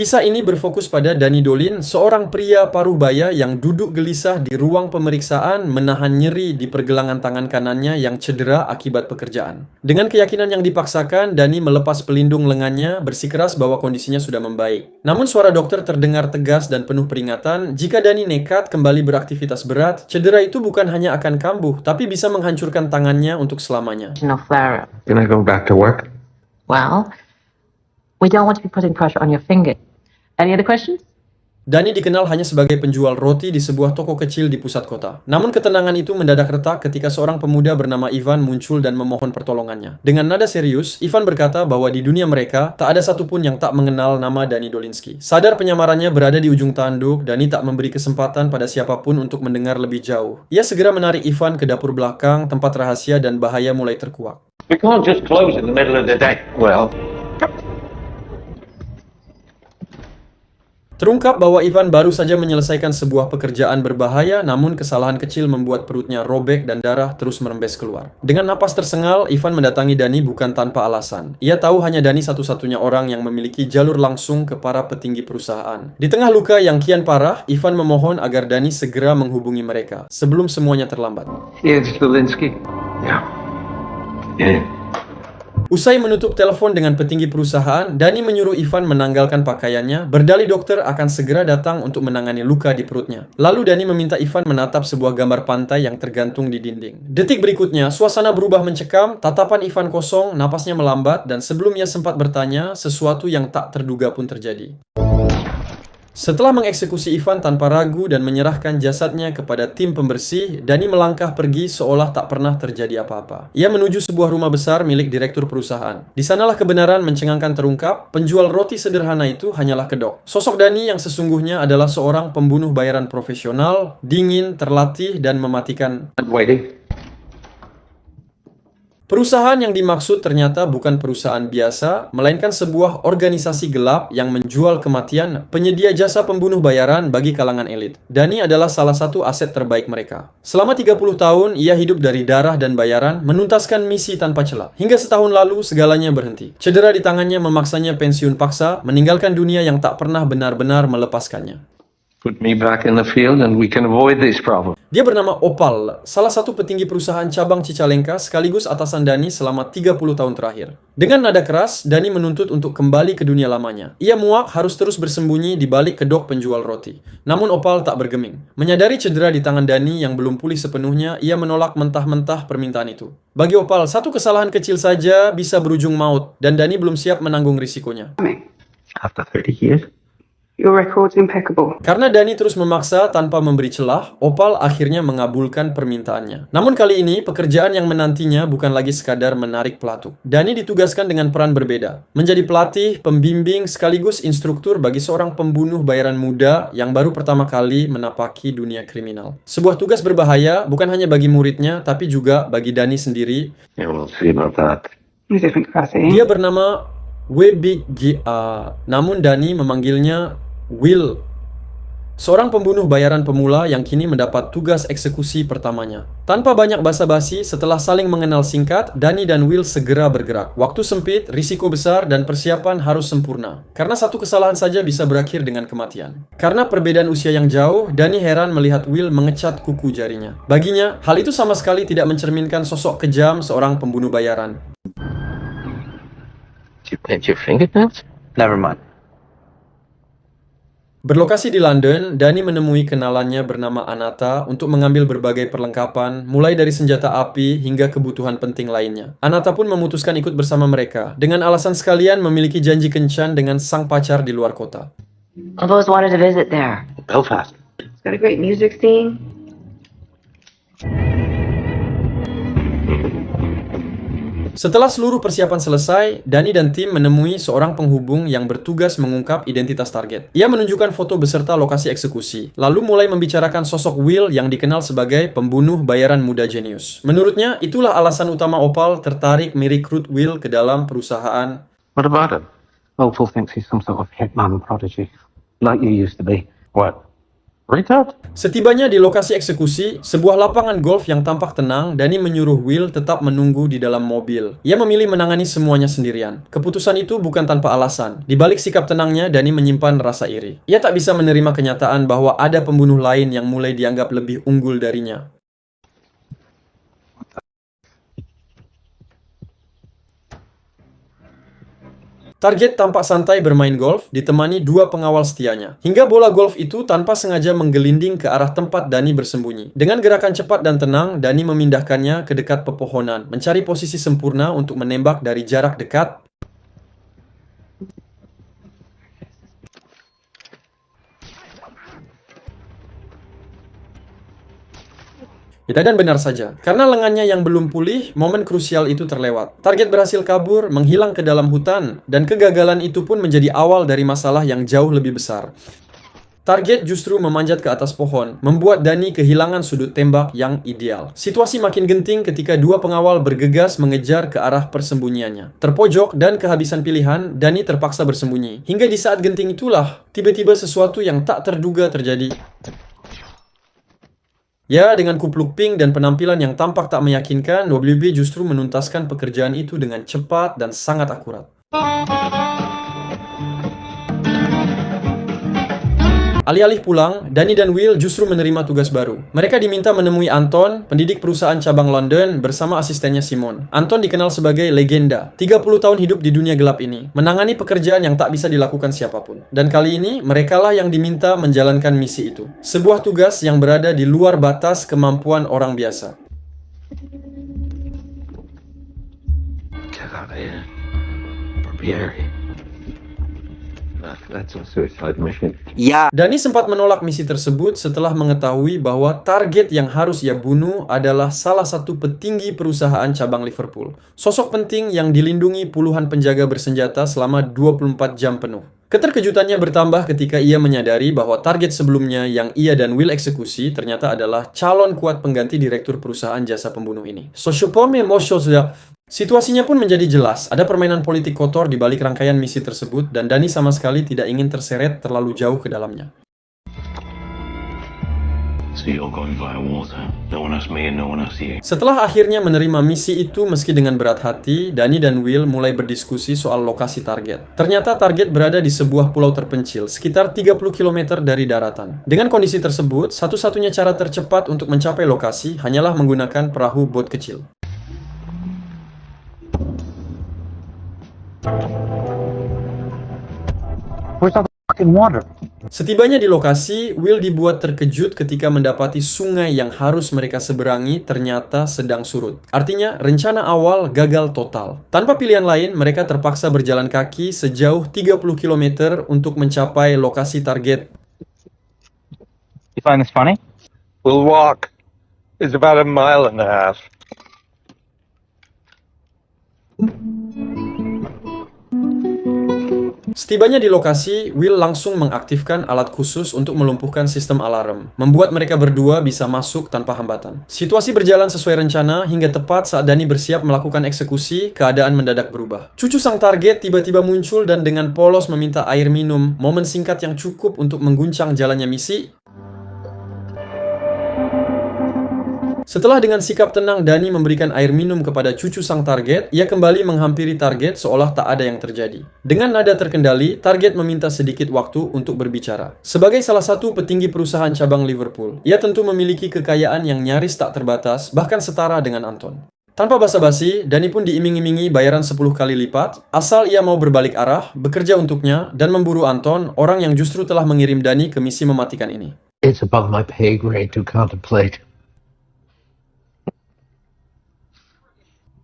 Kisah ini berfokus pada Danny Dolin, seorang pria paruh-baya yang duduk gelisah di ruang pemeriksaan menahan nyeri di pergelangan tangan kanannya yang cedera akibat pekerjaan. Dengan keyakinan yang dipaksakan, Danny melepas pelindung lengannya, bersikeras bahwa kondisinya sudah membaik. Namun suara dokter terdengar tegas dan penuh peringatan, jika Danny nekat kembali beraktivitas berat, cedera itu bukan hanya akan kambuh, tapi bisa menghancurkan tangannya untuk selamanya. No flare up. Can I go back to work? Well, we don't want to be putting pressure on your finger. Any other questions? Danny dikenal hanya sebagai penjual roti di sebuah toko kecil di pusat kota. Namun ketenangan itu mendadak retak ketika seorang pemuda bernama Ivan muncul dan memohon pertolongannya. Dengan nada serius, Ivan berkata bahwa di dunia mereka, tak ada satupun yang tak mengenal nama Danny Dolinsky. Sadar penyamarannya berada di ujung tanduk, Danny tak memberi kesempatan pada siapapun untuk mendengar lebih jauh. Ia segera menarik Ivan ke dapur belakang, tempat rahasia dan bahaya mulai terkuak. We can't just close in the middle of the day. Well, Terungkap bahwa Ivan baru saja menyelesaikan sebuah pekerjaan berbahaya, namun kesalahan kecil membuat perutnya robek dan darah terus merembes keluar. Dengan napas tersengal, Ivan mendatangi Danny bukan tanpa alasan. Ia tahu hanya Danny satu-satunya orang yang memiliki jalur langsung ke para petinggi perusahaan. Di tengah luka yang kian parah, Ivan memohon agar Danny segera menghubungi mereka, sebelum semuanya terlambat. here's Dolinsky. Yeah. Yeah. Usai menutup telepon dengan petinggi perusahaan, Danny menyuruh Ivan menanggalkan pakaiannya, berdalih dokter akan segera datang untuk menangani luka di perutnya. Lalu Danny meminta Ivan menatap sebuah gambar pantai yang tergantung di dinding. Detik berikutnya, suasana berubah mencekam, tatapan Ivan kosong, napasnya melambat, dan sebelum ia sempat bertanya, sesuatu yang tak terduga pun terjadi. Setelah mengeksekusi Ivan tanpa ragu dan menyerahkan jasadnya kepada tim pembersih, Danny melangkah pergi seolah tak pernah terjadi apa-apa. Ia menuju sebuah rumah besar milik direktur perusahaan. Di sanalah kebenaran mencengangkan terungkap, penjual roti sederhana itu hanyalah kedok. Sosok Danny yang sesungguhnya adalah seorang pembunuh bayaran profesional, dingin, terlatih, dan mematikan. Waiting. Perusahaan yang dimaksud ternyata bukan perusahaan biasa, melainkan sebuah organisasi gelap yang menjual kematian, penyedia jasa pembunuh bayaran bagi kalangan elit. Danny adalah salah satu aset terbaik mereka. Selama 30 tahun, ia hidup dari darah dan bayaran, menuntaskan misi tanpa celah. Hingga setahun lalu, segalanya berhenti. Cedera di tangannya memaksanya pensiun paksa, meninggalkan dunia yang tak pernah benar-benar melepaskannya. Put me back in the field and we can avoid this problem. Dia bernama Opal, salah satu petinggi perusahaan cabang Cicalengka sekaligus atasan Danny selama 30 tahun terakhir. Dengan nada keras, Danny menuntut untuk kembali ke dunia lamanya. Ia muak harus terus bersembunyi di balik kedok penjual roti. Namun Opal tak bergeming. Menyadari cedera di tangan Danny yang belum pulih sepenuhnya, ia menolak mentah-mentah permintaan itu. Bagi Opal, satu kesalahan kecil saja bisa berujung maut, dan Danny belum siap menanggung risikonya. After 30 years? Your record's impeccable. Karena Danny terus memaksa tanpa memberi celah, Opal akhirnya mengabulkan permintaannya. Namun kali ini, pekerjaan yang menantinya bukan lagi sekadar menarik pelatuk. Danny ditugaskan dengan peran berbeda. Menjadi pelatih, pembimbing, sekaligus instruktur bagi seorang pembunuh bayaran muda yang baru pertama kali menapaki dunia kriminal. Sebuah tugas berbahaya bukan hanya bagi muridnya, tapi juga bagi Danny sendiri. Yeah, we'll see about that. A different capacity. Dia bernama WBGA, namun Danny memanggilnya Will, seorang pembunuh bayaran pemula yang kini mendapat tugas eksekusi pertamanya. Tanpa banyak basa-basi, setelah saling mengenal singkat, Danny dan Will segera bergerak. Waktu sempit, risiko besar, dan persiapan harus sempurna. Karena satu kesalahan saja bisa berakhir dengan kematian. Karena perbedaan usia yang jauh, Danny heran melihat Will mengecat kuku jarinya. Baginya, hal itu sama sekali tidak mencerminkan sosok kejam seorang pembunuh bayaran. Did you paint your fingernails? Never mind. Berlokasi di London, Danny menemui kenalannya bernama Anata untuk mengambil berbagai perlengkapan, mulai dari senjata api hingga kebutuhan penting lainnya. Anata pun memutuskan ikut bersama mereka, dengan alasan sekalian memiliki janji kencan dengan sang pacar di luar kota. I've always wanted to visit there. Belfast. It's got a great music scene. Setelah seluruh persiapan selesai, Danny dan tim menemui seorang penghubung yang bertugas mengungkap identitas target. Ia menunjukkan foto beserta lokasi eksekusi, lalu mulai membicarakan sosok Will yang dikenal sebagai pembunuh bayaran muda jenius. Menurutnya, itulah alasan utama Opal tertarik merekrut Will ke dalam perusahaan. What about him? Opal thinks he's some sort of hitman prodigy, like you used to be. What? Retard? Setibanya di lokasi eksekusi, sebuah lapangan golf yang tampak tenang, Danny menyuruh Will tetap menunggu di dalam mobil. Ia memilih menangani semuanya sendirian. Keputusan itu bukan tanpa alasan. Di balik sikap tenangnya, Danny menyimpan rasa iri. Ia tak bisa menerima kenyataan bahwa ada pembunuh lain yang mulai dianggap lebih unggul darinya. Target tampak santai bermain golf, ditemani dua pengawal setianya. Hingga bola golf itu tanpa sengaja menggelinding ke arah tempat Danny bersembunyi. Dengan gerakan cepat dan tenang, Danny memindahkannya ke dekat pepohonan, mencari posisi sempurna untuk menembak dari jarak dekat. Dan benar saja, karena lengannya yang belum pulih, momen krusial itu terlewat. Target berhasil kabur, menghilang ke dalam hutan, dan kegagalan itu pun menjadi awal dari masalah yang jauh lebih besar. Target justru memanjat ke atas pohon, membuat Danny kehilangan sudut tembak yang ideal. Situasi makin genting ketika dua pengawal bergegas mengejar ke arah persembunyiannya. Terpojok dan kehabisan pilihan, Danny terpaksa bersembunyi. Hingga di saat genting itulah, tiba-tiba sesuatu yang tak terduga terjadi. Ya, dengan kupluk pink dan penampilan yang tampak tak meyakinkan, WB justru menuntaskan pekerjaan itu dengan cepat dan sangat akurat. Alih-alih pulang, Danny dan Will justru menerima tugas baru. Mereka diminta menemui Anton, pendidik perusahaan cabang London, bersama asistennya Simon. Anton dikenal sebagai legenda, 30 tahun hidup di dunia gelap ini, menangani pekerjaan yang tak bisa dilakukan siapapun. Dan kali ini, merekalah yang diminta menjalankan misi itu. Sebuah tugas yang berada di luar batas kemampuan orang biasa. Get out of here. Barbieri. That's a suicide mission. Danny sempat menolak misi tersebut setelah mengetahui bahwa target yang harus ia bunuh adalah salah satu petinggi perusahaan cabang Liverpool. Sosok penting yang dilindungi puluhan penjaga bersenjata selama 24 jam penuh. Keterkejutannya bertambah ketika ia menyadari bahwa target sebelumnya yang ia dan Will eksekusi ternyata adalah calon kuat pengganti direktur perusahaan jasa pembunuh ini. Situasinya pun menjadi jelas, ada permainan politik kotor di balik rangkaian misi tersebut dan Danny sama sekali tidak ingin terseret terlalu jauh ke dalamnya. So you're going via water. No one else me and no one else you. Setelah akhirnya menerima misi itu meski dengan berat hati, Danny dan Will mulai berdiskusi soal lokasi target. Ternyata target berada di sebuah pulau terpencil, sekitar 30 km dari daratan. Dengan kondisi tersebut, satu-satunya cara tercepat untuk mencapai lokasi hanyalah menggunakan perahu bot kecil. Where's all the fucking water? Setibanya di lokasi, Will dibuat terkejut ketika mendapati sungai yang harus mereka seberangi ternyata sedang surut. Artinya, rencana awal gagal total. Tanpa pilihan lain, mereka terpaksa berjalan kaki sejauh 30 km untuk mencapai lokasi target. You find this funny? We'll walk. It's about 1.5 miles. Setibanya di lokasi, Will langsung mengaktifkan alat khusus untuk melumpuhkan sistem alarm, membuat mereka berdua bisa masuk tanpa hambatan. Situasi berjalan sesuai rencana hingga tepat saat Danny bersiap melakukan eksekusi, keadaan mendadak berubah. Cucu sang target tiba-tiba muncul dan dengan polos meminta air minum, momen singkat yang cukup untuk mengguncang jalannya misi. Setelah dengan sikap tenang Danny memberikan air minum kepada cucu sang target, ia kembali menghampiri target seolah tak ada yang terjadi. Dengan nada terkendali, target meminta sedikit waktu untuk berbicara. Sebagai salah satu petinggi perusahaan cabang Liverpool, ia tentu memiliki kekayaan yang nyaris tak terbatas, bahkan setara dengan Anton. Tanpa basa-basi, Danny pun diiming-imingi bayaran 10 kali lipat, asal ia mau berbalik arah, bekerja untuknya, dan memburu Anton, orang yang justru telah mengirim Danny ke misi mematikan ini. It's above my pay grade to contemplate.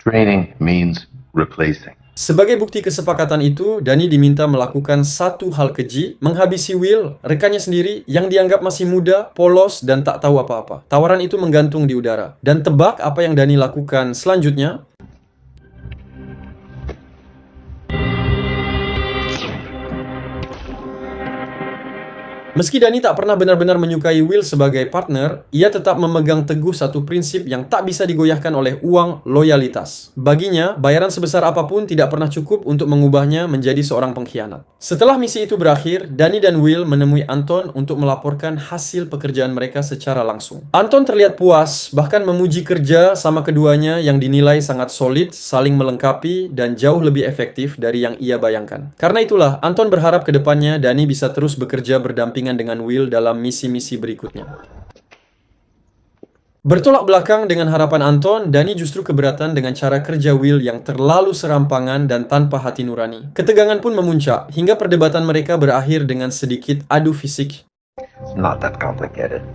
Training means replacing. Sebagai bukti kesepakatan itu, Danny diminta melakukan satu hal keji, menghabisi Will, rekannya sendiri, yang dianggap masih muda, polos, dan tak tahu apa-apa. Tawaran itu menggantung di udara. Dan tebak apa yang Danny lakukan selanjutnya? Meski Danny tak pernah benar-benar menyukai Will sebagai partner, ia tetap memegang teguh satu prinsip yang tak bisa digoyahkan oleh uang, loyalitas. Baginya, bayaran sebesar apapun tidak pernah cukup untuk mengubahnya menjadi seorang pengkhianat. Setelah misi itu berakhir, Danny dan Will menemui Anton untuk melaporkan hasil pekerjaan mereka secara langsung. Anton terlihat puas, bahkan memuji kerja sama keduanya yang dinilai sangat solid, saling melengkapi, dan jauh lebih efektif dari yang ia bayangkan. Karena itulah, Anton berharap ke depannya Danny bisa terus bekerja berdampingan dengan Will dalam misi-misi berikutnya. Bertolak belakang dengan harapan Anton, Danny justru keberatan dengan cara kerja Will yang terlalu serampangan dan tanpa hati nurani. Ketegangan pun memuncak, hingga perdebatan mereka berakhir dengan sedikit adu fisik. It's not that complicated.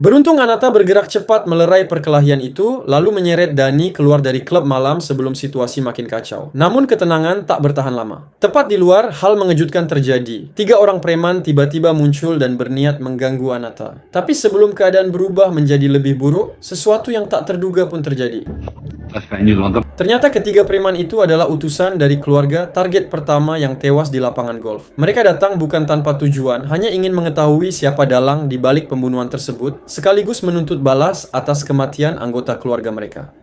Beruntung Anata bergerak cepat melerai perkelahian itu, lalu menyeret Danny keluar dari klub malam sebelum situasi makin kacau. Namun ketenangan tak bertahan lama. Tepat di luar, hal mengejutkan terjadi. 3 orang preman tiba-tiba muncul dan berniat mengganggu Anata. Tapi sebelum keadaan berubah menjadi lebih buruk, sesuatu yang tak terduga pun terjadi. Ternyata ketiga preman itu adalah utusan dari keluarga target pertama yang tewas di lapangan golf. Mereka datang bukan tanpa tujuan, hanya ingin mengetahui siapa dalang di balik pembunuhan tersebut, sekaligus menuntut balas atas kematian anggota keluarga mereka.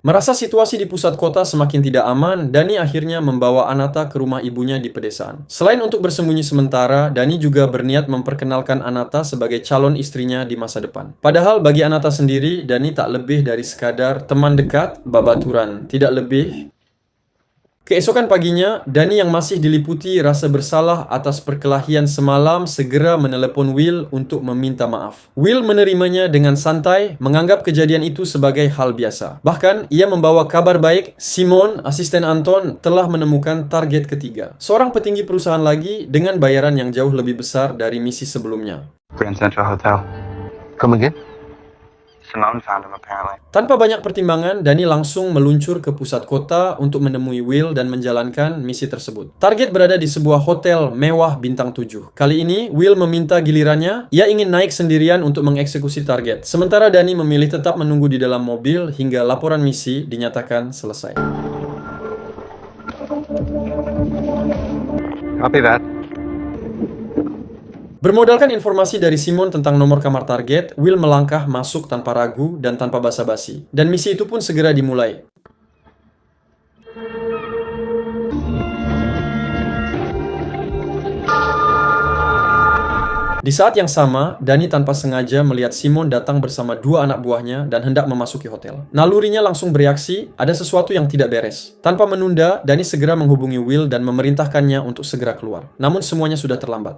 Merasa situasi di pusat kota semakin tidak aman, Danny akhirnya membawa Anata ke rumah ibunya di pedesaan. Selain untuk bersembunyi sementara, Danny juga berniat memperkenalkan Anata sebagai calon istrinya di masa depan. Padahal bagi Anata sendiri, Danny tak lebih dari sekadar teman dekat, babaturan, tidak lebih. Keesokan paginya, Danny yang masih diliputi rasa bersalah atas perkelahian semalam segera menelepon Will untuk meminta maaf. Will menerimanya dengan santai, menganggap kejadian itu sebagai hal biasa. Bahkan, ia membawa kabar baik, Simon, asisten Anton, telah menemukan target ketiga. Seorang petinggi perusahaan lagi dengan bayaran yang jauh lebih besar dari misi sebelumnya. Grand Central Hotel. Come again? Simone found him apparently. Tanpa banyak pertimbangan, Danny langsung meluncur ke pusat kota untuk menemui Will dan menjalankan misi tersebut. Target berada di sebuah hotel mewah bintang 7. Kali ini, Will meminta gilirannya. Ia ingin naik sendirian untuk mengeksekusi target. Sementara Danny memilih tetap menunggu di dalam mobil hingga laporan misi dinyatakan selesai. Copy that. Bermodalkan informasi dari Simon tentang nomor kamar target, Will melangkah masuk tanpa ragu dan tanpa basa-basi. Dan misi itu pun segera dimulai. Di saat yang sama, Danny tanpa sengaja melihat Simon datang bersama 2 anak buahnya dan hendak memasuki hotel. Nalurinya langsung bereaksi, ada sesuatu yang tidak beres. Tanpa menunda, Danny segera menghubungi Will dan memerintahkannya untuk segera keluar. Namun semuanya sudah terlambat.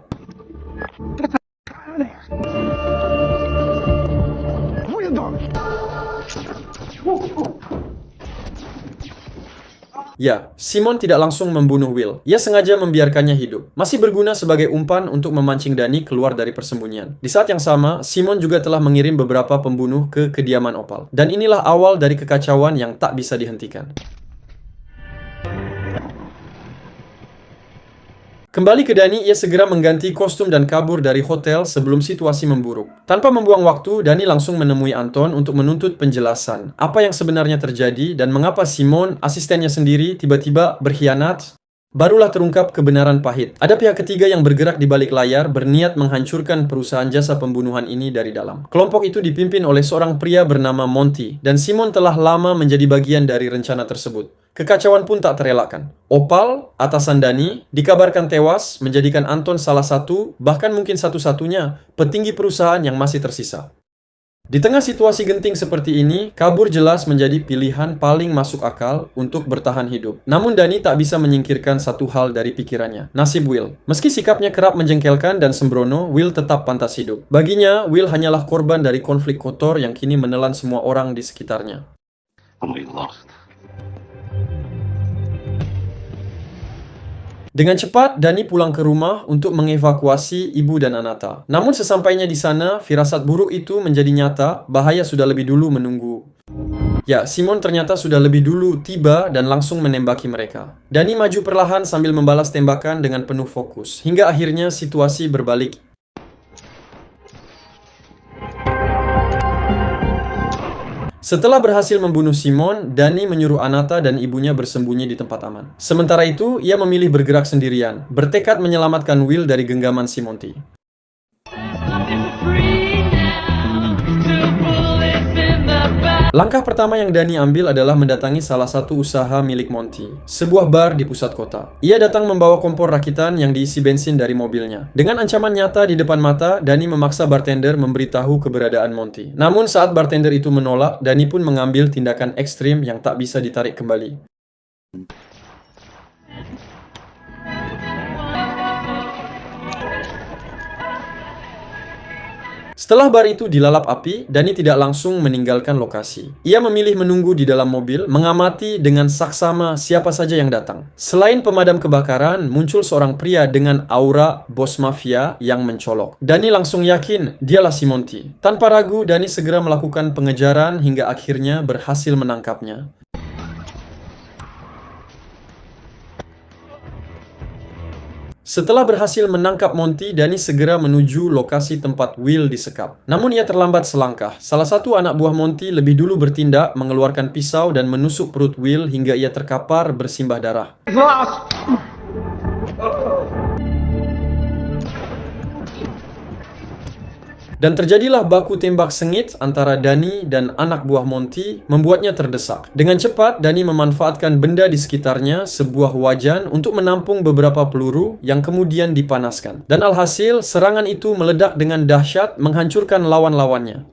Ya, Simon tidak langsung membunuh Will. Ia sengaja membiarkannya hidup. Masih berguna sebagai umpan untuk memancing Danny keluar dari persembunyian. Di saat yang sama, Simon juga telah mengirim beberapa pembunuh ke kediaman Opal. Dan inilah awal dari kekacauan yang tak bisa dihentikan. Kembali ke Danny, ia segera mengganti kostum dan kabur dari hotel sebelum situasi memburuk. Tanpa membuang waktu, Danny langsung menemui Anton untuk menuntut penjelasan. Apa yang sebenarnya terjadi dan mengapa Simon, asistennya sendiri, tiba-tiba berkhianat? Barulah terungkap kebenaran pahit. Ada pihak ketiga yang bergerak di balik layar berniat menghancurkan perusahaan jasa pembunuhan ini dari dalam. Kelompok itu dipimpin oleh seorang pria bernama Monty, dan Simon telah lama menjadi bagian dari rencana tersebut. Kekacauan pun tak terelakkan. Opal, atasan Danny, dikabarkan tewas, menjadikan Anton salah satu, bahkan mungkin satu-satunya, petinggi perusahaan yang masih tersisa. Di tengah situasi genting seperti ini, kabur jelas menjadi pilihan paling masuk akal untuk bertahan hidup. Namun Danny tak bisa menyingkirkan satu hal dari pikirannya, nasib Will. Meski sikapnya kerap menjengkelkan dan sembrono, Will tetap pantas hidup. Baginya, Will hanyalah korban dari konflik kotor yang kini menelan semua orang di sekitarnya. We lost. Dengan cepat, Danny pulang ke rumah untuk mengevakuasi ibu dan Anata. Namun sesampainya di sana, firasat buruk itu menjadi nyata, bahaya sudah lebih dulu menunggu. Ya, Simon ternyata sudah lebih dulu tiba dan langsung menembaki mereka. Danny maju perlahan sambil membalas tembakan dengan penuh fokus, hingga akhirnya situasi berbalik. Setelah berhasil membunuh Simon, Danny menyuruh Anata dan ibunya bersembunyi di tempat aman. Sementara itu, ia memilih bergerak sendirian, bertekad menyelamatkan Will dari genggaman si Monty. Langkah pertama yang Danny ambil adalah mendatangi salah satu usaha milik Monty, sebuah bar di pusat kota. Ia datang membawa kompor rakitan yang diisi bensin dari mobilnya. Dengan ancaman nyata di depan mata, Danny memaksa bartender memberitahu keberadaan Monty. Namun saat bartender itu menolak, Danny pun mengambil tindakan ekstrim yang tak bisa ditarik kembali. Setelah bar itu dilalap api, Danny tidak langsung meninggalkan lokasi. Ia memilih menunggu di dalam mobil, mengamati dengan saksama siapa saja yang datang. Selain pemadam kebakaran, muncul seorang pria dengan aura bos mafia yang mencolok. Danny langsung yakin dialah si Monty. Tanpa ragu, Danny segera melakukan pengejaran hingga akhirnya berhasil menangkapnya. Setelah berhasil menangkap Monty, Danny segera menuju lokasi tempat Will disekap. Namun ia terlambat selangkah. Salah satu anak buah Monty lebih dulu bertindak, mengeluarkan pisau dan menusuk perut Will hingga ia terkapar bersimbah darah. Dan terjadilah baku tembak sengit antara Danny dan anak buah Monty, membuatnya terdesak. Dengan cepat, Danny memanfaatkan benda di sekitarnya, sebuah wajan, untuk menampung beberapa peluru yang kemudian dipanaskan. Dan alhasil, serangan itu meledak dengan dahsyat, menghancurkan lawan-lawannya.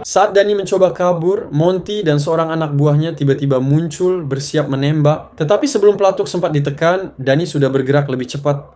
Saat Danny mencoba kabur, Monty dan seorang anak buahnya tiba-tiba muncul bersiap menembak. Tetapi sebelum pelatuk sempat ditekan, Danny sudah bergerak lebih cepat.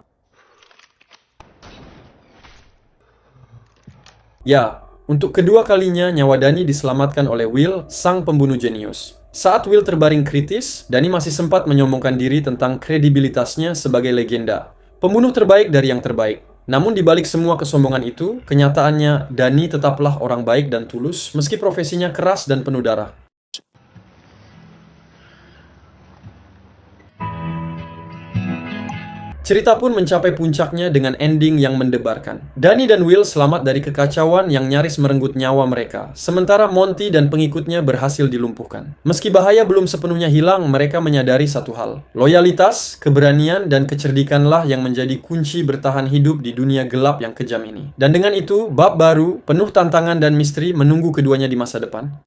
Ya, untuk kedua kalinya nyawa Danny diselamatkan oleh Will, sang pembunuh jenius. Saat Will terbaring kritis, Danny masih sempat menyombongkan diri tentang kredibilitasnya sebagai legenda, pembunuh terbaik dari yang terbaik. Namun di balik semua kesombongan itu, kenyataannya Danny tetaplah orang baik dan tulus meski profesinya keras dan penuh darah. Cerita pun mencapai puncaknya dengan ending yang mendebarkan. Danny dan Will selamat dari kekacauan yang nyaris merenggut nyawa mereka, sementara Monty dan pengikutnya berhasil dilumpuhkan. Meski bahaya belum sepenuhnya hilang, mereka menyadari satu hal. Loyalitas, keberanian, dan kecerdikanlah yang menjadi kunci bertahan hidup di dunia gelap yang kejam ini. Dan dengan itu, bab baru, penuh tantangan dan misteri menunggu keduanya di masa depan.